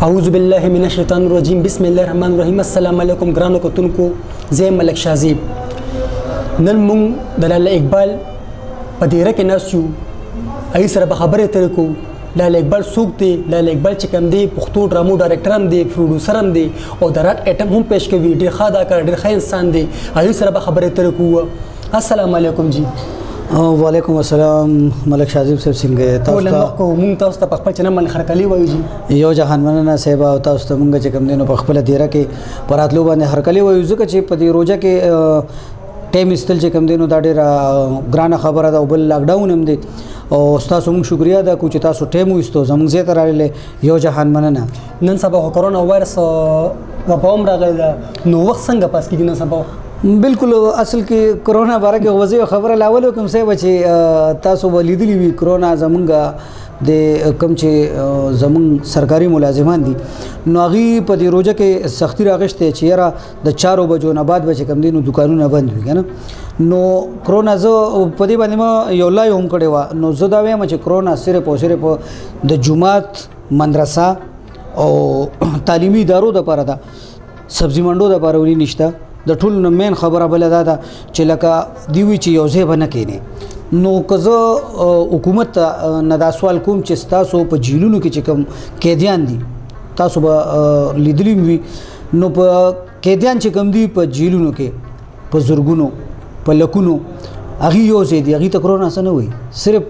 اعوذ بالله من الشیطان الرجیم بسم الله الرحمن الرحیم السلام علیکم ګرانو کتونکو زه ملک شازیب نن مونږ د لاله اقبال په دیره کې ناست یو ای سره به خبرې ترې کوو لاله اقبال څوک دی لاله اقبال چې کوم دی پښتو ډرامو ډایرکټر هم دی پروډوسر هم دی او د راټ اټم هم پیش کوي ډېر ښه اداکار ډېر ښه انسان دی ای سره به خبرې ترې کوو السلام علیکم جی وعلیکم السلام ملک شازیب صاحب څنګه تاسو ته مونږ تاسو ته په خپل چنه من خرکلی وایو جی یو جهان مننه صاحب او تاسو ته مونږ چې کوم دینو په خپل دیره کې پراتلو باندې خرکلی وایو ځکه چې په دې روزه کې ټیم استل چې کوم دینو دا ډېر ګرانه خبره ده او بل لاک ډاون هم دی او تاسو موږ شکریا ده کو چې تاسو ټیم وستو زموږ زه تر راغله یو جهان مننه نن سبا کرونا وایرس غوام راغلی ده نو وخت څنګه پاس کیږي نن سبا بالکل اصل کې کرونا باره کې وځي خبره لاول کوم څه بچي تاسو ولیدلی وی کرونا زمونږه د کم چې زمون سرکاري ملازمان دي نو هغه په دې روزه کې سختی راغشته چې یاره د 4 بجو نه بعد به کوم دینو دکانونه بند وي کنه نو کرونا زه په دې باندې ما یو لای هم کړی و نو زه دا وایم چې کرونا صرف او صرف د جمعات مدرسه او تعلیمي ادارو د لپاره ده سبزی منډو د لپاره ولې نشته د ټول نو مین خبره بل ده چې لکه دی وی چې یو ځای بنه کینی نو کزه حکومت نه دا سوال کوم چې تاسو په جیلونو کې چې کوم قیدیان دي تاسو به لیدلی وي نو په قیدیان چې کوم دي په جیلونو کې په زورګونو په لکونو هغه یو ځای دي هغه ته کرونا څه نه وي صرف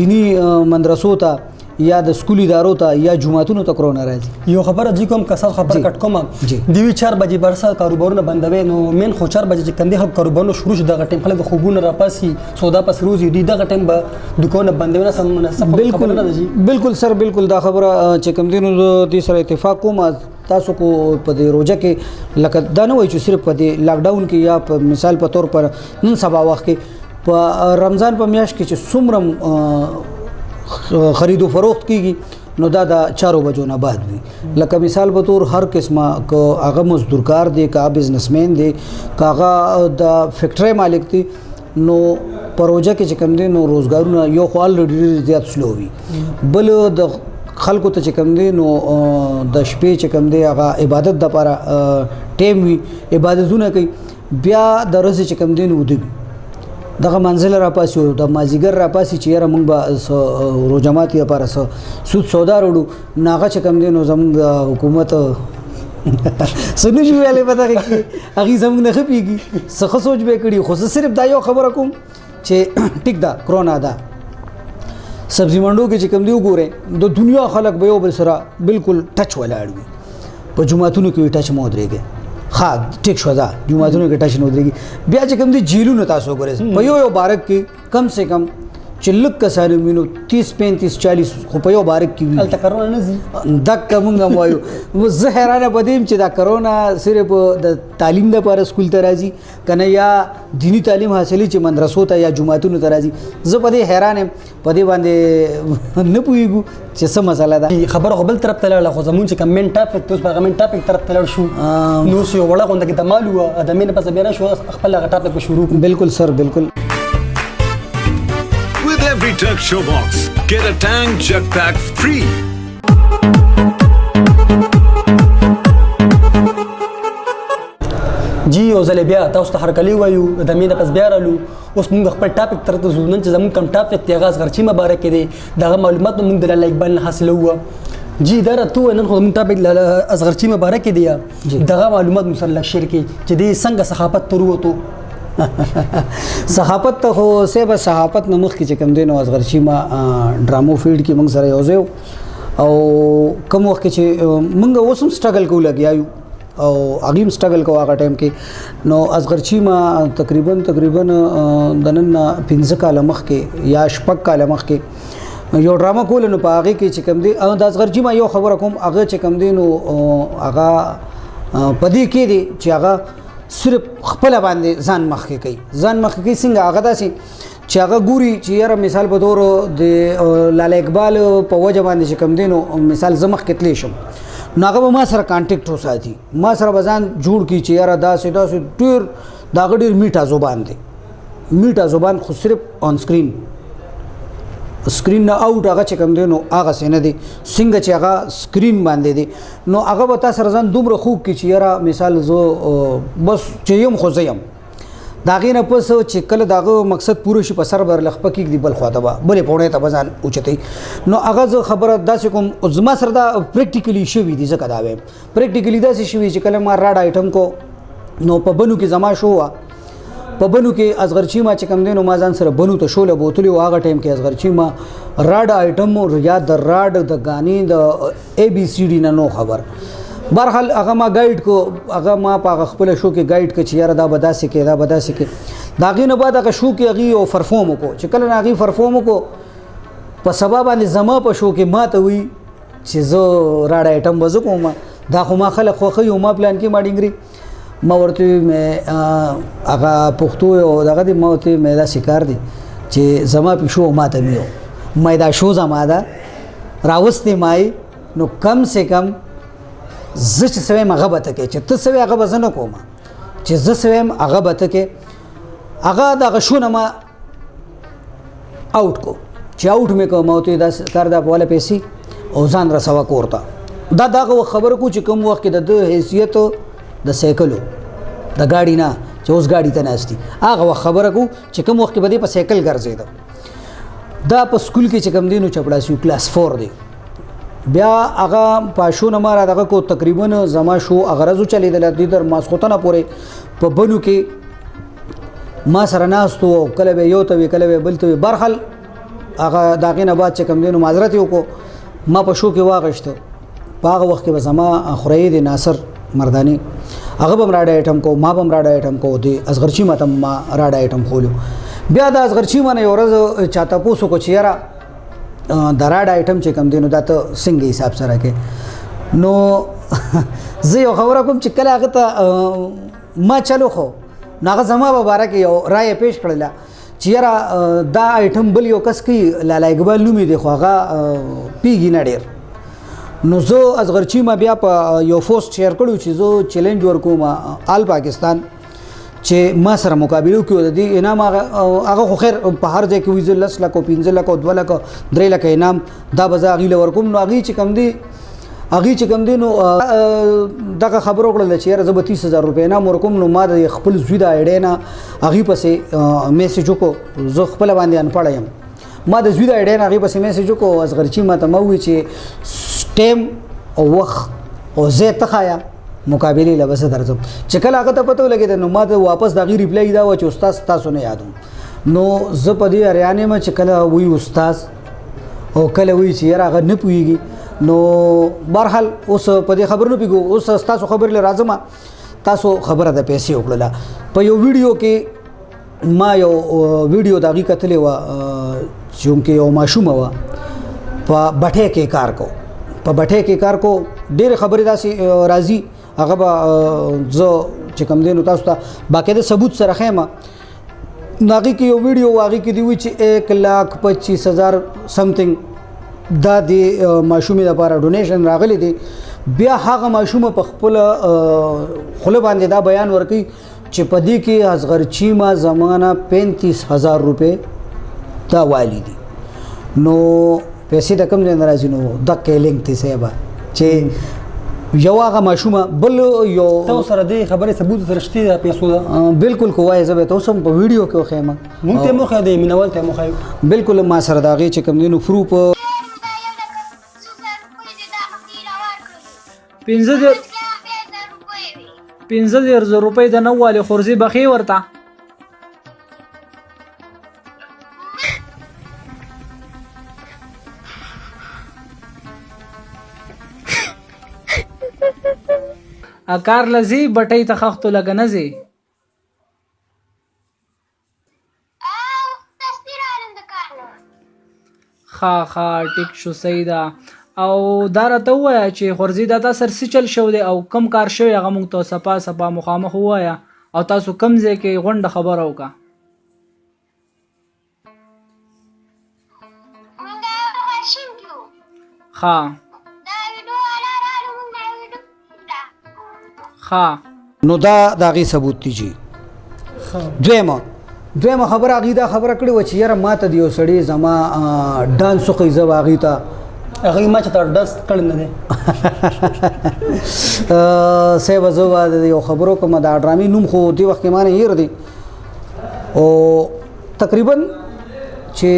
دینی مدرسو ته یا د سکول ادارو ته یا جمعتونو ته کرونا راځي یو خبره جی کوم کسر خبر کټ کوم دیوی 4 بجې برسه کاروبارونه بندوي نو مین خو 4 بجې کندي خلک کاروبارونه شروع شي دغه ټیم خلک د خوبونه را پاسي سودا پس روزي دی دغه ټیم به دکانونه بندوي نه سم مناسب بالکل سر بالکل دا خبره چې کوم دینو د سره اتفاق کوم تاسو کو په دې روزه کې لکه دا نه وای چې صرف په دې لاک ډاون کې یا په مثال په تور پر نن سبا وخت کې په رمضان په میاشت کې چې څومره خرید و فروخت کیږي نو دا د 4 بجو نه بعد وي لکه مثال به تور هر قسمه کو هغه مزدورکار دی کا بزنسمن دی کاغه د فیکټری مالک دی نو پروژه کې چې کوم دی نو روزګارونه یو خپل ډیر زیات سلو وي بل د خلکو ته چې کوم دی نو د شپې چې کوم دی هغه عبادت د لپاره ټیم وي عبادتونه کوي بیا د ورځې چې کوم دی نو ودی دغه منزل را پاسي او د مازیګر را پاسي چې یاره مونږ به روزماتي لپاره سود سودا وروړو ناغه چې کوم دی نو زموږ حکومت سنو شو ویلې پته کې هغه زموږ نه خپيږي څه سوچ به کړی خو صرف دا یو خبره کوم چې ټیک دا کرونا دا سبزی منډو کې چې کوم دی وګوره د دنیا خلک به یو بل سره بالکل ټچ ولاړ وي په جمعتونو کې ټچ مو درېږي ها ټیک شو دا جمعتونو کې ټچ نه ودرېږي بیا چې کوم دي جیلونو تاسو ګورئ په یو بارک کې کم سے کم چې لک کسانو مينو 30 35 40 خو په یو بارک کې وي الته کرونا نه زی دک مونږ وایو زه حیرانه بدیم چې دا کرونا صرف د تعلیم لپاره سکول ته راځي کنه یا دینی تعلیم حاصلې چې مدرسو ته یا جمعتونو ته راځي زه په دې حیرانم په دې باندې نه پوهیږم چې څه مسله ده خبره خو بل طرف ته لاړه خو زمون چې کمنټ ټاپک توس په کمنټ ټاپک طرف ته لاړ شو نو سو وړه غونډه کې د مالو ادمینه پس بیا شو خپل هغه ټاپک شروع بالکل سر بالکل Every Turk Show box, get a Tang Jug Pack free. جی او زله بیا تاسو ته هرکلی وایو د مینه پس بیا رالو اوس موږ خپل ټاپک تر ته زونن چې زموږ کم ټاپک ته غاز غرچی مبارک دی دغه معلومات موږ د لاله اقبال حاصلو جی درته نن خو موږ ټاپک ازغرچی مبارک دی دغه معلومات مسلک شیر کې چې د څنګه صحافت تر وته صحافت ته خو سبا صحافت نه مخ کې چې کوم دینو ازغرچی ما ډرامو فیلډ کې موږ سره یوځو او کوم وخت چې موږ اوسم سټرګل کوو لګیایو او اغیم سټرګل کوو هغه ټایم کې نو ازغرچی ما تقریبا د نن 15 کال مخ کې یا شپږ کال مخ کې یو ډراما کول نو په هغه کې چې کوم دی د ازغرچی ما یو خبره کوم هغه چې کوم دی نو هغه پدې کې دی چې هغه صرف خپل باندې ځان مخکې کوي څنګه هغه داسې چې هغه ګوري چې یاره مثال په تور د لاله اقبال په وجه باندې چې کوم دی نو مثال زمخ کې تلی شم نو هغه به ما سره کانټیکټ وساتي ما سره به ځان جوړ کړي چې یاره داسې ډېر د هغه ډېر میټه زبان دی میټه زبان خو صرف آن سکرین نه آوټ هغه چې کوم دی نو هغسې نه دی څنګه چې هغه سکرین باندې دی نو هغه به تا سره ځان دومره خوږ کړي چې یاره مثال زه بس چې یم خو زه یم د هغې نه پس چې کله د هغه مقصد پوره شي په سر به لخپه کېږدي بل خوا ته به بلې پوړې ته به ځان اوچتوي نو هغه زه خبره داسې کوم زما سره دا پریکټیکلي شوي دي ځکه دا وایم پریکټیکلي داسې شوي چې کله ما راډ آیټم کو نو په بنو کې زما شو وه په بنو کې اصغرچی ما چې کوم دی نو ما ځان سره بنو ته شوله بوتلې و هغه ټایم کې اصغرچی ما راډ آیټم یا د راډ د غانې د ABCD نه نو خبر برحال هغه ما ګایډ کو هغه ما په خپل شو کې ګایډ ک چې یاره دا به داسې کې دا به داسې کې د هغې نه بعد هغه شو کې هغې یو پرفارم وکړو چې کله نه هغې پرفارم وکړو په سبا باندې زما په شو کې ما ته وي چې زه راډ آیټم به زه کوم دا خو ما خلک خوښوي او ما پلان کې ما ډینګري ما ورته هغه پښتو یو دغه دی ما ورته مې داسې کار دی چې زما په شو ما ته ویو ما دا شو زما ده راوستې مای نو کم سے کم زه چې څه وایم هغه به ته کوې چې ته څه وایې هغه به زه نه کوم چې زه څه وایم هغه به ته کوې هغه دغه شو نه ما آوټ کو چې آوټ مې کو ما ورته داسې کار دا په والا پیسې او ځان رسوه کور ته دا دغه خبره کو چې کوم وخت کې د ده حیثیت د سایکلو د ګاډي نه چې اوس ګاډي ته ناست دي هغه وخت خبره کو چې کوم وخت کې به دې په سایکل ګرځېده دا په سکول کې چې کوم دی نو چپړاسي کلاس 4 دی بیا هغه پاشو نه ما را دغه کو تقریبا زما شو اغرضو چلیدل د در ماسخوتنه پورې په بنو کې ما سره ناستو کله به یو ته کله به بل ته برخل هغه دغې نه بعد چې کوم دی نو معذرت وکړو ما په شو کې واغشته په هغه وخت کې به زما خورۍ د ناصر مردانی هغه به راډ آیټم کو ما به راډ آیټم کو دی اصغرچی ما ته ما راډ آیټم خولو بیا د اصغرچی ما نه یو ورځ چاته پوسو کو چې یاره د راډ آیټم چې کوم دی نو دا ته څنګه حساب سره کې نو زه یو خبره کوم چې کله هغه ته ما چلو خو نو هغه زما په باره کې یو رایه پیش کړله چې یاره دا آیټم بل یو کس کوي لالا اقبال نومې دی خو هغه پیږي نه ډېر نو زه اصغرچی ما بیا په یو پوسټ شیر کړو چې زه چیلنج ورکوم آل پاکستان چې ما سره مقابله وکړو د دې انعام هغه خو خیر په هر ځای کې وي زه 10 لک او 15 لک او 2 لک 3 لک انعام دا به زه هغې له ورکوم نو هغې چې کوم دی نو دغه خبره وکړله چې یاره زه به 30,000 روپۍ انعام ورکوم نو ما د خپل زوی د آیډۍ نه هغې پسې میسیج وکړو زه خپله باندې انپړه یم ما د زوی د آیډۍ نه هغې پسې میسیج وکړو اصغرچي ما ته ما ووایي چې ټیم او وخت او ځای ته ښایه مقابلې له به زه درځم چې کله هغه ته پته ولګېده نو ما ته واپس د هغې ریپلای دا وه چې استاد ستاسو نه یادوم نو زه په دې حیران یم چې کله وایي استاد او کله وایي چې یاره هغه نه پوهېږي نو بهرحال اوس په دې خبر نه پوهېږو اوس ستاسو خبرې له راځم تاسو خبره د پیسې وکړله په یو ویډیو کې ما یو ویډیو د هغې کتلې وه چونکې یو ماشومه وه په بټۍ کې کار کو په بټۍ کې کار کو ډېرې خبرې داسې راځي هغه به زه چې کوم دی نو تاسو ته باقاعده ثبوت سره ښیم نو هغې کې یو ویډیو هغې کې دی وي چې 1,25,000 سمثینګ دا د ماشومې لپاره ډونیشن راغلی دی بیا هغه ماشومه په خپله خوله باندې دا بیان ورکوي چې په دې کې اصغرچي ما زمانه 35,000 روپۍ دا والی دي نو پیسې د کوم ځای نه راځي نو دقې لینک دی صاحبه چې یو هغه ماشومه بل یو تاسو سره دې خبرې ثبوت سره شته د پیسو ده بالکل کوای زه به تاسو په ویډیو کې وخیم مونږ ته مخه دی مینوال ته مخه بالکل ما سره دا غي چې کوم دینو پروف 15,000 روپۍ د نووالي خورزي بخي ورته کار لذي بټۍ ته خښتو لګه نه ځي ښه ټیک شو صحیح ده او دا راته ووایه چې خورزي دا تا سر څه چل شو دی او کم کار شوی هغه موږ ته سپا مخامخ ووایه او تاسو کم ځای کې غونډه خبره وکړه ښه ښه نو دا د هغې ثبوت دی جی. دویمه خبره هغې دا خبره کړې وه چې یاره ما ته د یو سړي زما ډانس وښیي زه به هغې ته هغې ما چې ته ډانس کړی نه دی صاحبه زه به د یو خبرو کومه دا ډرامې نوم خو دې وخت کې ما نه هېر دی او تقریبا چې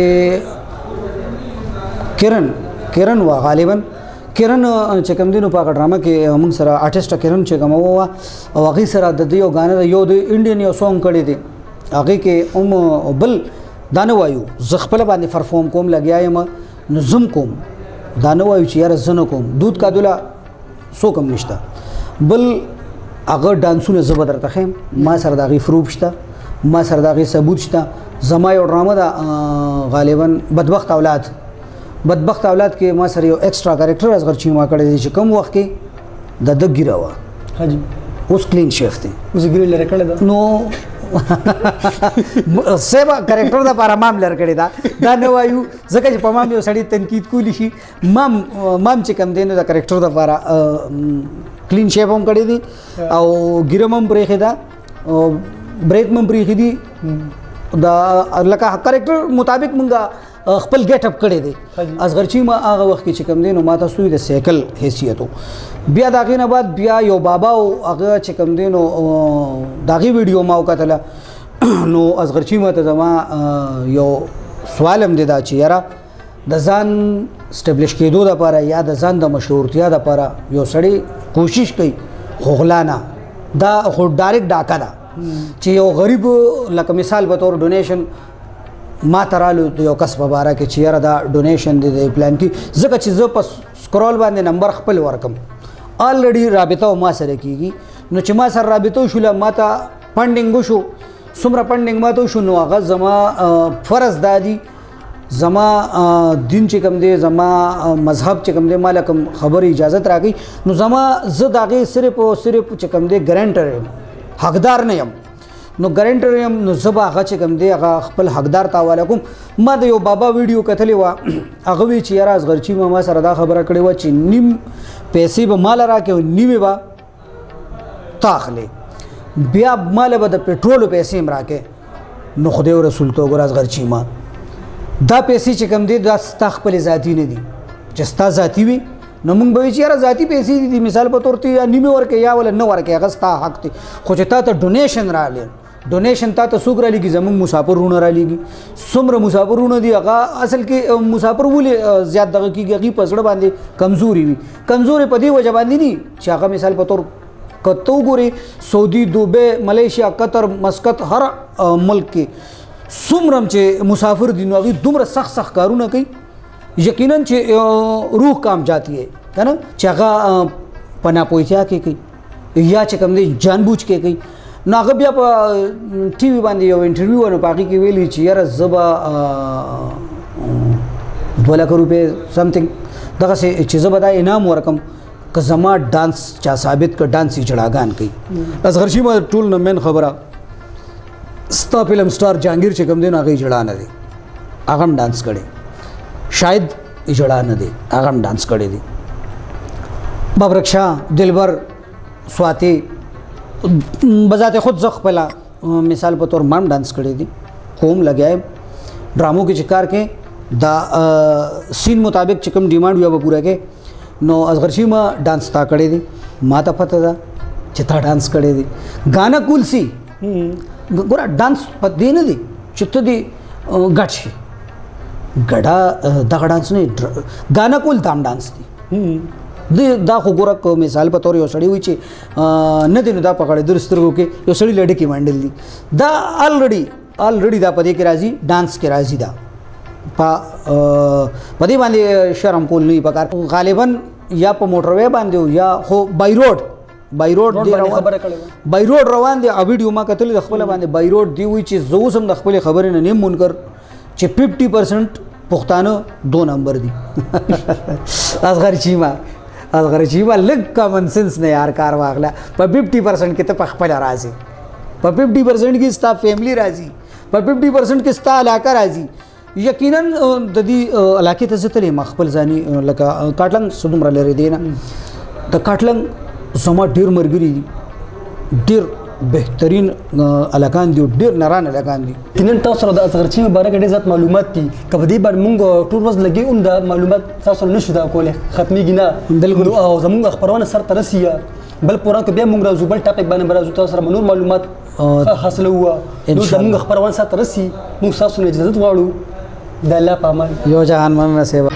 کرن وا غالبا کرن چې کوم دی نو په هغه ډرامه کې موږ سره آرټسټه کرن چې کومه وه او هغې سره د دې یو ګانه یو د انډین یو سونګ کړی دی هغې کې بل دا نه وایو زه خپله باندې پرفارم کوم لګیا یم نو زم کوم دا نه وایو چې یاره زه نه کوم دود کادوله څوک هم نشته بل هغه ډانسونه زه به درته ښیم ما سره د هغې فروب شته ما سره د هغې ثبوت شته زما یو ډرامه ده غالبا بدبخت اولاد کې ما سره یو ایکسټرا کریکټر اصغر چیما کړی دی چې کوم وخت کې د ده ګیره وه حاجي اوس کلین شیف دی اوس ګیره لرې کړې ده نو سیبا کریکټر د لپاره مام لر کړی دا نه وایو ځکه چې په مام یو سړی تنقید کولی شي مام چې کوم دی نو د کریکټر د لپاره کلین شیپ هم کړی دی او ګیره هم پرېښې ده بریک هم پرېښي دي دا لکه کریکټر مطابق مونږ خپل ګیټ اپ کړی دی اصغر چیما هغه وخت کې چې کوم دی نو ما تاسو د سیکل حیثیت بیا د هغې نه بعد بیا یو بابا او هغه چې کوم دی نو د هغې ویډیو ما وکتله نو اصغر چیما ته زما یو سوال هم دی دا چې یاره د ځان سټیبلش کېدو دپاره یا د ځان د مشهورتیا دپاره یو سړی کوشش کوي خو غلا نه دا خو ډایرکټ ډاکه ده چې یو غریب لکه مثال به طور ډونیشن ما ترالو د یو کس په باره کې چې یاره دا ډونیشن دی د پلان کې ځکه چې زه په سکرول باندې نمبر خپل ورکم آلریډي رابطه ما سره کېږي نو چې ما سره رابطه وشوله ما ته فنډینګ وشو څومره فنډینګ ما ته وشو نو هغه زما فرض دا دی زما دین چې کوم دی زما مذهب چې کوم دی ما له کوم خبرې اجازت راکوي نو زما زه د هغې صرف او صرف چې کوم دی ګرانټر یم حقدار نه یم نو ګرانټر یم نو زه به هغه چې کوم دی هغه خپل حقدار ته حواله کوم ما د یو بابا ویډیو کتلې وه هغه وی چې یاره اصغر چیما ما سره دا خبره کړې وه چې نیم پیسې به ماله راکړې او نیمې به تا اخلې بیا ماله به د پټرولو پیسې هم راکړې نو خدای رسول ته وګوره اصغر چیما دا پیسې چې کوم دی دا ستا خپلې ذاتي نه دي چې ستا ذاتي وي نو موږ به وایو چې یاره ذاتي پیسې دي مثال په طور ته یا نیمې ورکړې یا ولا نه ورکړې هغه ستا حق دی خو چې تا ته ډونیشن راغلی ډونیشن تا ته څوک رالیږي زموږ مسافرونه رالیږي څومره مسافرونه دي هغه اصل کې مسافر ولې زیات دغه کېږي هغې په زړه باندې کمزوري وي کمزوري په دې وجه باندې دي چې هغه مثال په طور که ته وګورې سعودي دوبۍ ملیشیا قطر مسقط هر ملک کې څومره چې مسافر دي نو هغې دومره سخت کارونه کوي یقینا چې روح کام جاتی ہے که نه چې هغه په ناپوهتیا کې کوي یا چې کوم دی جان بوجھ کې کوي نو هغه بیا په ټي وي باندې یو انټرویو و نو په هغې کې ویلي چې یاره زه به 2 لک روپۍ سمثینګ دغسې چې زه به دا انعام ورکم که زما ډانس چا ثابت که ډانس یې جړاګان کوي اصغر چیما ټول نه مین خبره ستا فلم سټار جهانګیر چې کوم دی نو هغه یې جړا نه دی هغه هم ډانس کړی شاید یې جړا نه دی هغه هم ډانس کړی دی ببرک شاه دلبر سواتی بذات خود زه خپله مثال په طور ما هم ډانس کړی دی خو هم لګیا یم ډرامو کې چې کار کوې دا سین مطابق چې کوم ډیمانډ وي به پوره کوې نو اصغر چیما ډانس تا کړی دی ما ته پته ده چې تا ډانس کړی دی ګانا کول سي ګوره ډانس په دې نه دی چې ته دې ګډ شي ګډه دغه ډانس نه ګانا کول دا هم ډانس دی دا خو ګوره که مثال په طور یو سړی وي چې نه دی نو دا په غړېدلو سترګو کې یو سړي لډکې منډل دي دا الریډي دا په دې کې راځي ډانس کې راځي دا په دې باندې شرم کول نه پکار غالبا یا په موټروي باندې یا خو بای روډ روان دی ا ویډیو ما کتل د خپل باندې بای روډ دی وی چې زه اوس هم د خپل خبرې نه نیم منکر چې 50% پښتانه 2 نمبر دي اصغر چیما لږ کامن سنس نه یار کار واغله په 50% کې ته په خپل راځي په 50% کې ستا فیملی راځي په 50% کې ستا علاقه راځي یقینا د دې علاقې ته زه تللی یم خپل ځاني لکه کاټلنګ څه دومره لرې دی نه د کاټلنګ زما ډېر ملګري دي ډیر بهترین الکان دي ډیر نران الکان دي نن تاسو سره د اصغرچی مبارک ډېر زیات معلومات دي که په دې باندې موږ ټول ورځ لګي هم د معلومات تاسو سره نشو دا کولی ختمیږي نه بالکل. او زموږ خبرونه سر ته رسي بل پوران که بیا موږ راځو بل ټاپک باندې به راځو تاسو سره نور معلومات حاصلوو نو زموږ خبرونه سر ته رسي موږ تاسو نه اجازه غواړو د الله په امان یو جهان من نصیب